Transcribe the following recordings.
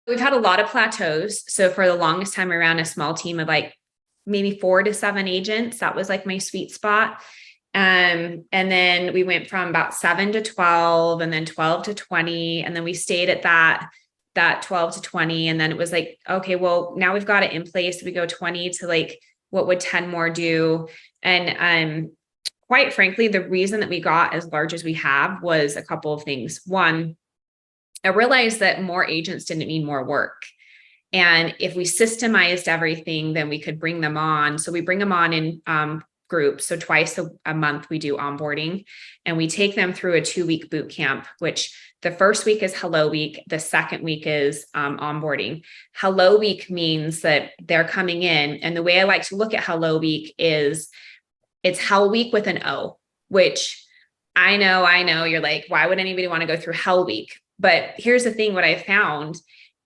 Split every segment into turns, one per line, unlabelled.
we've had a lot of plateaus. So for the longest time, I ran a small team of like maybe 4 to 7 agents. That was like my sweet spot. And then we went from about 7 to 12 and then 12 to 20. And then we stayed at that 12 to 20. And then it was like, okay, well, now we've got it in place. We go 20 to like, what would 10 more do? And quite frankly, the reason that we got as large as we have was a couple of things. One, I realized that more agents didn't mean more work. And if we systemized everything, then we could bring them on. So we bring them on in groups. So twice a month we do onboarding, and we take them through a 2-week boot camp, which the first week is Hello Week. The second week is onboarding. Hello Week means that they're coming in. And the way I like to look at Hello Week is it's Hell Week with an O, which I know you're like, why would anybody want to go through Hell Week? But here's the thing, what I found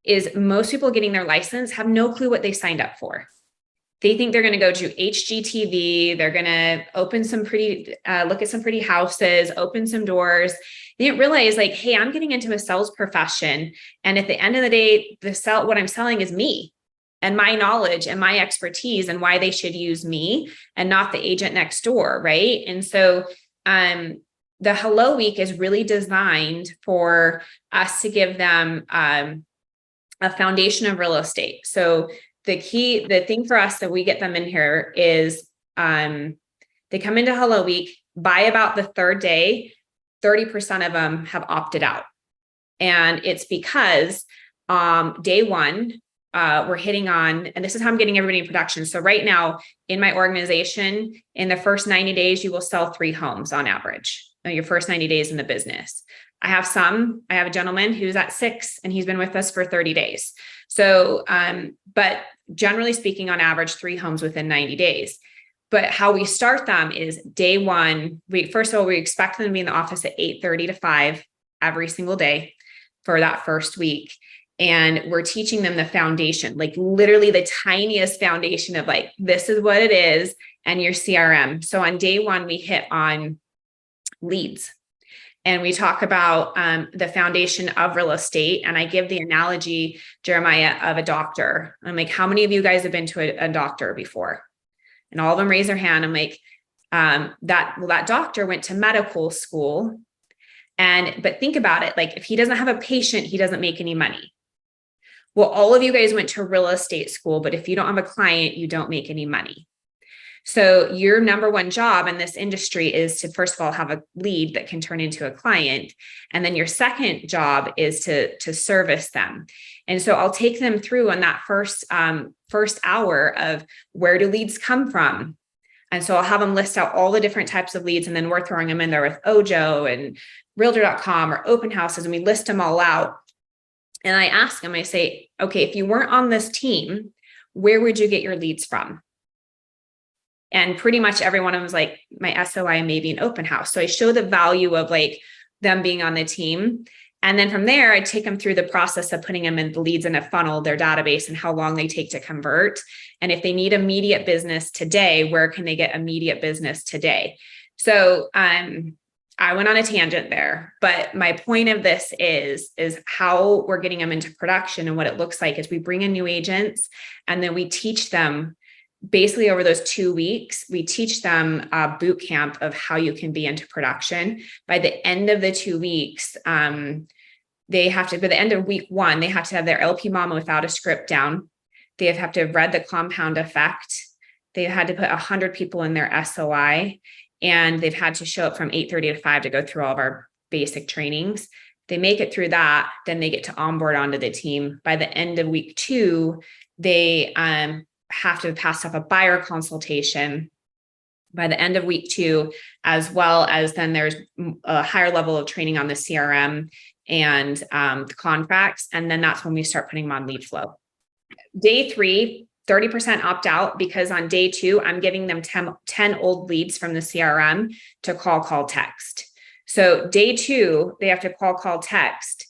is most people getting their license have no clue what they signed up for. They think they're going to go to HGTV. They're going to open some pretty, look at some pretty houses, open some doors. They didn't realize like, hey, I'm getting into a sales profession. And at the end of the day, what I'm selling is me and my knowledge and my expertise and why they should use me and not the agent next door. Right. And so, the Hello Week is really designed for us to give them, a foundation of real estate. So the thing for us that we get them in here is they come into Hello Week. By about the third day, 30% of them have opted out. And it's because day one, we're hitting on, and this is how I'm getting everybody in production. So right now in my organization, in the first 90 days, you will sell 3 homes on average. Your first 90 days in the business. I have a gentleman who's at 6 and he's been with us for 30 days. So, but generally speaking, on average, 3 homes within 90 days. But how we start them is day one. First of all, we expect them to be in the office at 8:30 to 5 every single day for that first week. And we're teaching them the foundation, like literally the tiniest foundation of like, this is what it is and your CRM. So on day one, we hit on leads. And we talk about the foundation of real estate. And I give the analogy, Jeremiah, of a doctor. I'm like, how many of you guys have been to a doctor before? And all of them raise their hand. I'm like, that doctor went to medical school. But think about it. Like if he doesn't have a patient, he doesn't make any money. Well, all of you guys went to real estate school, but if you don't have a client, you don't make any money. So your number one job in this industry is to, first of all, have a lead that can turn into a client. And then your second job is to service them. And so I'll take them through on that first hour of where do leads come from? And so I'll have them list out all the different types of leads. And then we're throwing them in there with Ojo and realtor.com or open houses. And we list them all out. And I ask them, I say, okay, if you weren't on this team, where would you get your leads from? And pretty much every one of them was like, my SOI, maybe an open house. So I show the value of like them being on the team. And then from there, I take them through the process of putting them in the leads in a funnel, their database, and how long they take to convert. And if they need immediate business today, where can they get immediate business today? So I went on a tangent there, but my point of this is how we're getting them into production. And what it looks like is we bring in new agents and then we teach them. Basically, over those 2 weeks, we teach them a boot camp of how you can be into production. By the end of the 2 weeks, they have to, by the end of week 1, they have to have their LP Mama without a script down. They have to have read the compound effect. They had to put 100 people in their SOI, and they've had to show up from 8:30 to 5 to go through all of our basic trainings. They make it through that, then they get to onboard onto the team. By the end of week 2, they have to have passed off a buyer consultation by the end of week 2, as well as then there's a higher level of training on the CRM and the contracts. And then that's when we start putting them on lead flow. Day 3, 30% opt out because on day 2, I'm giving them 10 old leads from the CRM to call, text. So day 2, they have to call, text.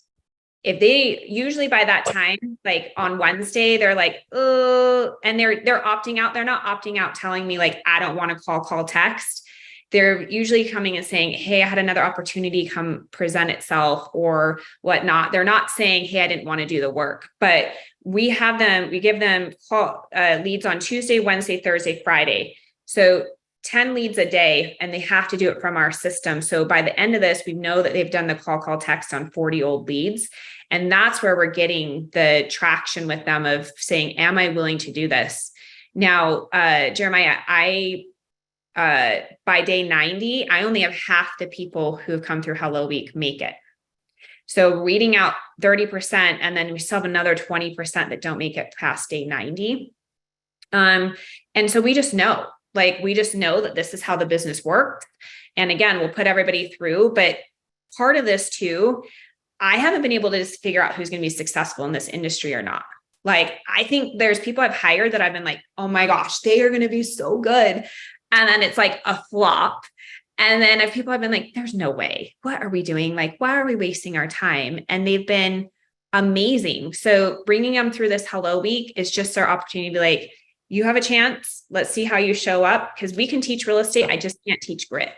If they usually by that time, like on Wednesday, they're like, oh, and they're opting out. They're not opting out telling me like, I don't want to call, text. they're usually coming and saying, hey, I had another opportunity come present itself or whatnot. They're not saying, hey, I didn't want to do the work, but we give them leads on Tuesday, Wednesday, Thursday, Friday. So 10 leads a day, and they have to do it from our system. So by the end of this, we know that they've done the call text on 40 old leads. And that's where we're getting the traction with them of saying, am I willing to do this? Now, Jeremiah, by day 90, I only have half the people who have come through Hello Week make it. So weeding out 30%, and then we still have another 20% that don't make it past day 90. And so we just know that this is how the business works. And again, we'll put everybody through, but part of this too, I haven't been able to just figure out who's going to be successful in this industry or not. Like, I think there's people I've hired that I've been like, oh my gosh, they are going to be so good. And then it's like a flop. And then people have been like, there's no way. What are we doing? Like, why are we wasting our time? And they've been amazing. So bringing them through this Hello Week is just our opportunity to be like, you have a chance. Let's see how you show up, because we can teach real estate. I just can't teach grit.